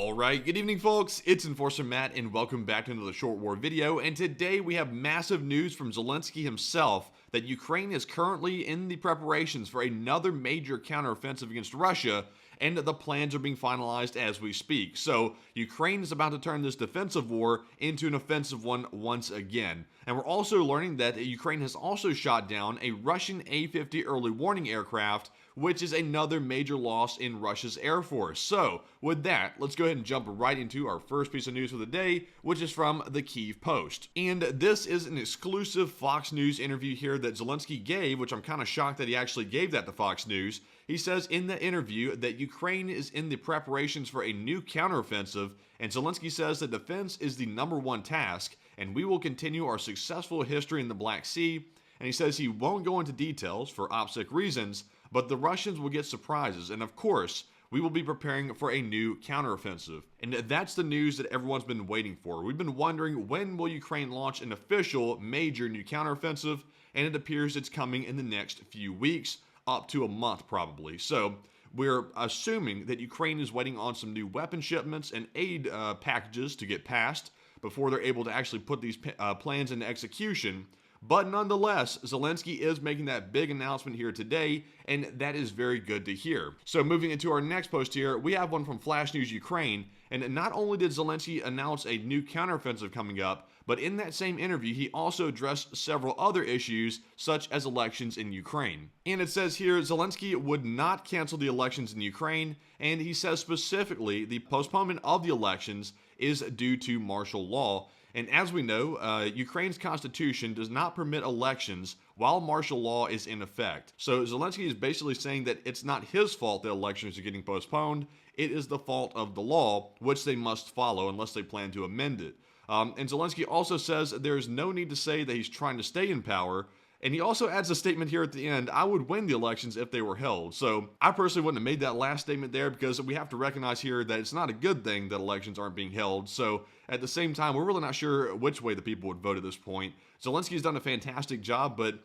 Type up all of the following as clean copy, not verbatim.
Alright, good evening folks, it's Enforcer Matt and welcome back to another short war video, and today we have massive news from Zelensky himself that Ukraine is currently in the preparations for another major counteroffensive against Russia, and the plans are being finalized as we speak. So Ukraine is about to turn this defensive war into an offensive one once again. And we're also learning that Ukraine has also shot down a Russian A-50 early warning aircraft, which is another major loss in Russia's Air Force. So with that, let's go ahead and jump right into our first piece of news for the day, which is from the Kyiv Post. And this is an exclusive Fox News interview here that Zelensky gave, which I'm kind of shocked that he actually gave that to Fox News. He says in the interview that Ukraine is in the preparations for a new counteroffensive, and Zelensky says that defense is the #1 task, and we will continue our successful history in the Black Sea. And he says he won't go into details for OPSEC reasons, but the Russians will get surprises, and of course, we will be preparing for a new counteroffensive. And that's the news that everyone's been waiting for. We've been wondering, when will Ukraine launch an official major new counteroffensive, and it appears it's coming in the next few weeks, up to a month probably. So we're assuming that Ukraine is waiting on some new weapon shipments and aid packages to get passed before they're able to actually put these plans into execution. But nonetheless, Zelensky is making that big announcement here today, and that is very good to hear. So moving into our next post here, we have one from Flash News Ukraine, and not only did Zelensky announce a new counteroffensive coming up, but in that same interview, he also addressed several other issues, such as elections in Ukraine. And it says here, Zelensky would not cancel the elections in Ukraine, and he says specifically the postponement of the elections is due to martial law. And as we know, Ukraine's constitution does not permit elections while martial law is in effect. So Zelensky is basically saying that it's not his fault that elections are getting postponed. It is the fault of the law, which they must follow unless they plan to amend it. And Zelensky also says there is no need to say that he's trying to stay in power. And he also adds a statement here at the end, I would win the elections if they were held. So I personally wouldn't have made that last statement there, because we have to recognize here that it's not a good thing that elections aren't being held. So at the same time, we're really not sure which way the people would vote at this point. Zelensky's done a fantastic job, but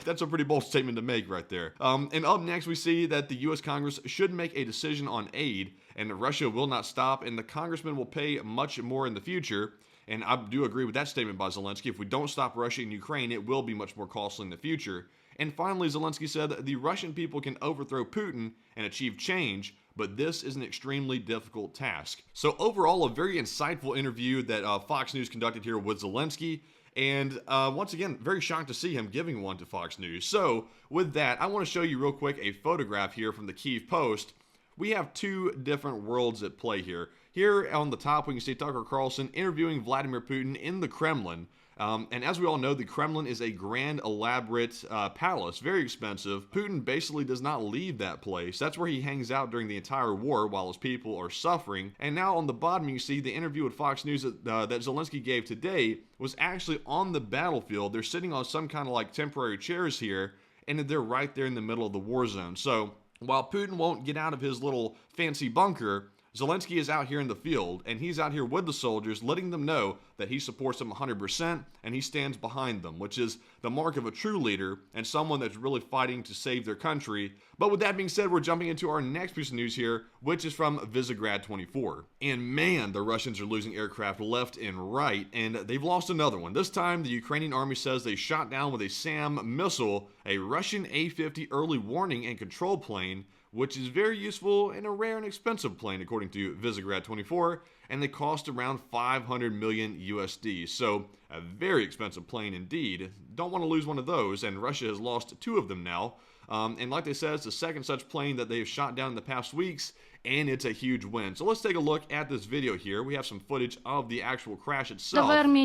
that's a pretty bold statement to make right there. And up next, we see that the U.S. Congress should make a decision on aid, and Russia will not stop, and the congressman will pay much more in the future. And I do agree with that statement by Zelensky. If we don't stop Russia and Ukraine, it will be much more costly in the future. And finally, Zelensky said that the Russian people can overthrow Putin and achieve change, but this is an extremely difficult task. So overall, a very insightful interview that Fox News conducted here with Zelensky. And once again, very shocked to see him giving one to Fox News. So with that, I want to show you real quick a photograph here from the Kyiv Post. We have two different worlds at play here. Here on the top, we can see Tucker Carlson interviewing Vladimir Putin in the Kremlin. And as we all know, the Kremlin is a grand, elaborate palace, very expensive. Putin basically does not leave that place. That's where he hangs out during the entire war while his people are suffering. And now on the bottom, you see the interview with Fox News that Zelensky gave today was actually on the battlefield. They're sitting on some kind of like temporary chairs here, and they're right there in the middle of the war zone. So while Putin won't get out of his little fancy bunker, Zelensky is out here in the field, and he's out here with the soldiers, letting them know that he supports them 100%, and he stands behind them, which is the mark of a true leader and someone that's really fighting to save their country. But with that being said, we're jumping into our next piece of news here, which is from Visegrad 24. And man, the Russians are losing aircraft left and right, and they've lost another one. This time, the Ukrainian army says they shot down with a SAM missile a Russian A-50 early warning and control plane, which is very useful and a rare and expensive plane, according to Visegrad 24, and they cost around 500 million USD. So a very expensive plane indeed. Don't want to lose one of those, and Russia has lost two of them now. And like they said, it's the second such plane that they've shot down in the past weeks, and it's a huge win. So let's take a look at this video here. We have some footage of the actual crash itself. And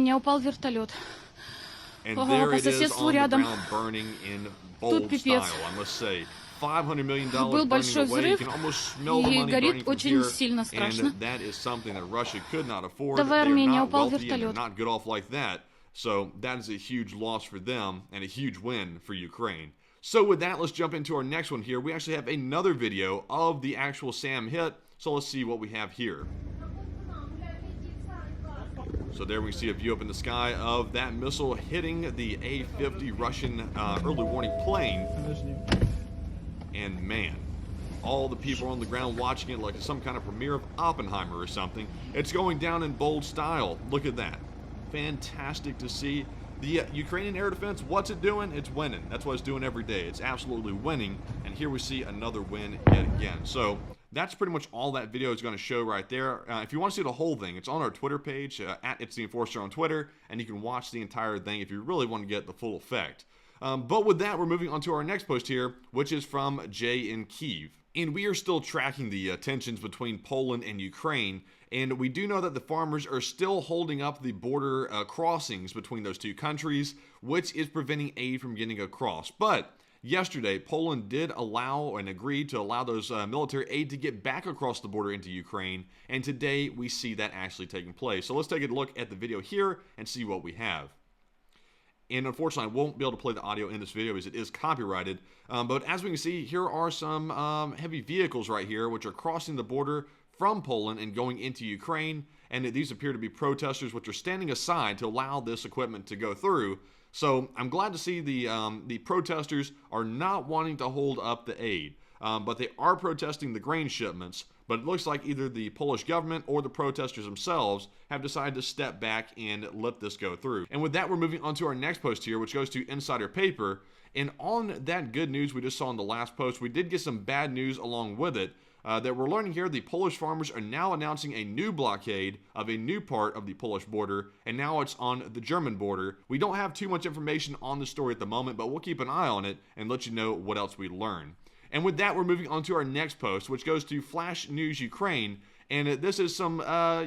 there it is on the ground, burning in bold style, I must say. $500 million burning away. You can almost smell the money burning from here, and that is something that Russia could not afford. They are not wealthy and they're not good off like that. So that is a huge loss for them and a huge win for Ukraine. So with that, let's jump into our next one here. We actually have another video of the actual SAM hit. So let's see what we have here. So there we see a view up in the sky of that missile hitting the A-50 Russian early warning plane. And man, all the people on the ground watching it like some kind of premiere of Oppenheimer or something. It's going down in bold style. Look at that. Fantastic to see. The Ukrainian air defense, what's it doing? It's winning. That's what it's doing every day. It's absolutely winning. And here we see another win yet again. So that's pretty much all that video is going to show right there. If you want to see the whole thing, it's on our Twitter page, at It's the Enforcer on Twitter, and you can watch the entire thing if you really want to get the full effect. But with that, we're moving on to our next post here, which is from Jay in Kyiv. And we are still tracking the tensions between Poland and Ukraine, and we do know that the farmers are still holding up the border crossings between those two countries, which is preventing aid from getting across. But yesterday, Poland did allow and agreed to allow those military aid to get back across the border into Ukraine, and today we see that actually taking place. So let's take a look at the video here and see what we have. And unfortunately, I won't be able to play the audio in this video because it is copyrighted. But as we can see, here are some heavy vehicles right here, which are crossing the border from Poland and going into Ukraine. And these appear to be protesters, which are standing aside to allow this equipment to go through. So I'm glad to see the protesters are not wanting to hold up the aid. But they are protesting the grain shipments. But it looks like either the Polish government or the protesters themselves have decided to step back and let this go through. And with that, we're moving on to our next post here, which goes to Insider Paper. And on that good news we just saw in the last post, we did get some bad news along with it. That we're learning here the Polish farmers are now announcing a new blockade of a new part of the Polish border, and now it's on the German border. We don't have too much information on the story at the moment, but we'll keep an eye on it and let you know what else we learn. And with that, we're moving on to our next post, which goes to Flash News Ukraine. And this is some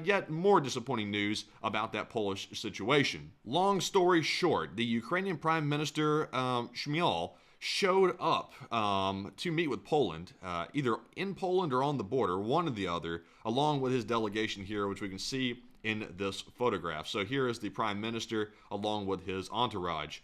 yet more disappointing news about that Polish situation. Long story short, the Ukrainian Prime Minister Shmyhal showed up to meet with Poland, either in Poland or on the border, one or the other, along with his delegation here, which we can see in this photograph. So here is the Prime Minister along with his entourage.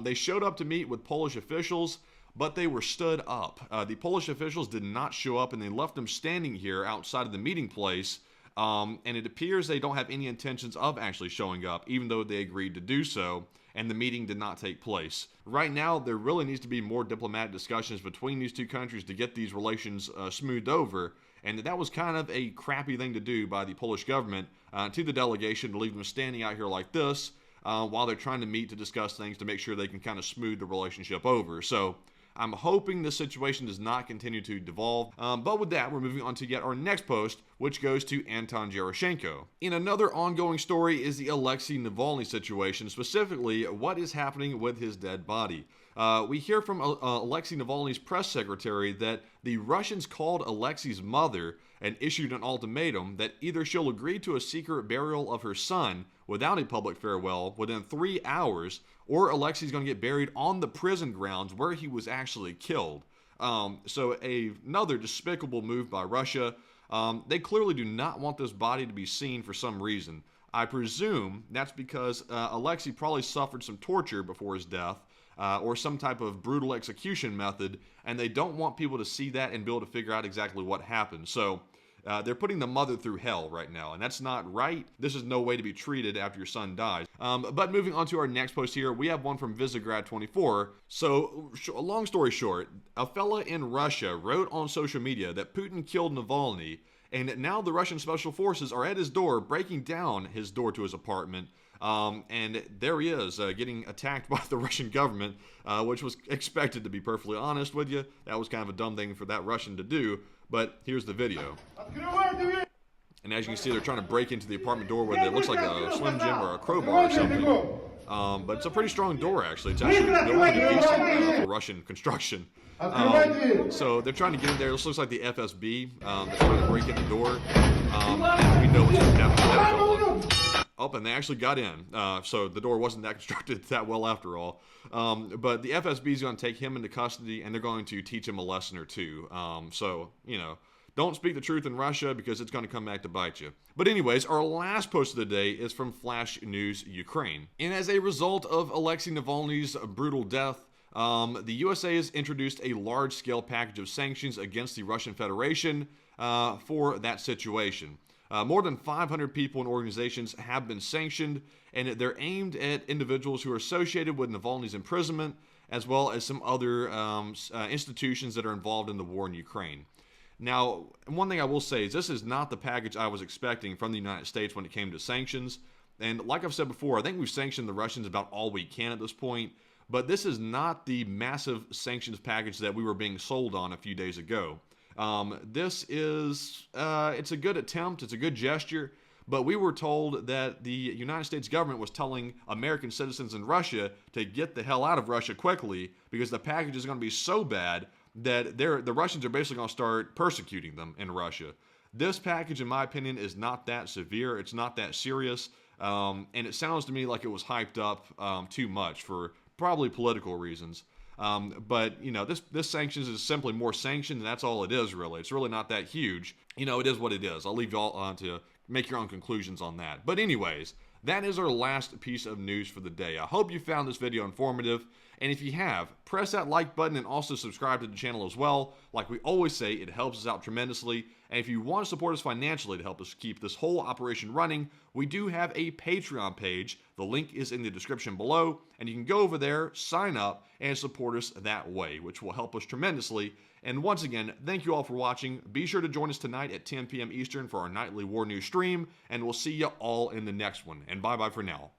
They showed up to meet with Polish officials, but they were stood up. The Polish officials did not show up, and they left them standing here outside of the meeting place, and it appears they don't have any intentions of actually showing up, even though they agreed to do so, and the meeting did not take place. Right now, there really needs to be more diplomatic discussions between these two countries to get these relations smoothed over, and that was kind of a crappy thing to do by the Polish government to the delegation, to leave them standing out here like this while they're trying to meet to discuss things to make sure they can kind of smooth the relationship over. So I'm hoping this situation does not continue to devolve. But with that, we're moving on to yet our next post, which goes to Anton Yeroshenko. In another ongoing story is the Alexi Navalny situation, specifically what is happening with his dead body. We hear from Alexei Navalny's press secretary that the Russians called Alexi's mother and issued an ultimatum that either she'll agree to a secret burial of her son without a public farewell within 3 hours, or Alexei's going to get buried on the prison grounds where he was actually killed. So another despicable move by Russia. They clearly do not want this body to be seen for some reason. I presume that's because Alexei probably suffered some torture before his death, or some type of brutal execution method, and they don't want people to see that and be able to figure out exactly what happened. So they're putting the mother through hell right now, and that's not right. This is no way to be treated after your son dies. But moving on to our next post here, we have one from Visegrad24. So, long story short, a fella in Russia wrote on social media that Putin killed Navalny, and now the Russian special forces are at his door, breaking down his door to his apartment. And there he is, getting attacked by the Russian government, which was expected, to be perfectly honest with you. That was kind of a dumb thing for that Russian to do, but here's the video. And as you can see, they're trying to break into the apartment door with it looks like a Slim Jim or a crowbar or something. But it's a pretty strong door, actually. It's actually built pretty decent for Russian construction. So they're trying to get in there. This looks like the FSB. They're trying to break in the door. And we know what's going to happen to that. Oh, and they actually got in. So the door wasn't that constructed that well after all. But the FSB is going to take him into custody, and they're going to teach him a lesson or two. So, you know, don't speak the truth in Russia because it's going to come back to bite you. But anyways, our last post of the day is from Flash News Ukraine. And as a result of Alexei Navalny's brutal death, the USA has introduced a large-scale package of sanctions against the Russian Federation for that situation. More than 500 people and organizations have been sanctioned, and they're aimed at individuals who are associated with Navalny's imprisonment, as well as some other institutions that are involved in the war in Ukraine. Now, one thing I will say is this is not the package I was expecting from the United States when it came to sanctions. And like I've said before, I think we've sanctioned the Russians about all we can at this point. But this is not the massive sanctions package that we were being sold on a few days ago. This is, it's a good attempt, it's a good gesture, but we were told that the United States government was telling American citizens in Russia to get the hell out of Russia quickly because the package is going to be so bad that the Russians are basically going to start persecuting them in Russia. This package, in my opinion, is not that severe, it's not that serious, and it sounds to me like it was hyped up too much for probably political reasons. But, you know, this sanctions is simply more sanctions, and that's all it is, really. It's really not that huge. You know, it is what it is. I'll leave you all to make your own conclusions on that. But anyways, that is our last piece of news for the day. I hope you found this video informative, and if you have, press that like button and also subscribe to the channel as well. Like we always say, it helps us out tremendously, and if you want to support us financially to help us keep this whole operation running, we do have a Patreon page. The link is in the description below, and you can go over there, sign up, and support us that way, which will help us tremendously. And once again, thank you all for watching. Be sure to join us tonight at 10 p.m. Eastern for our nightly war news stream, and we'll see you all in the next one. And bye-bye for now.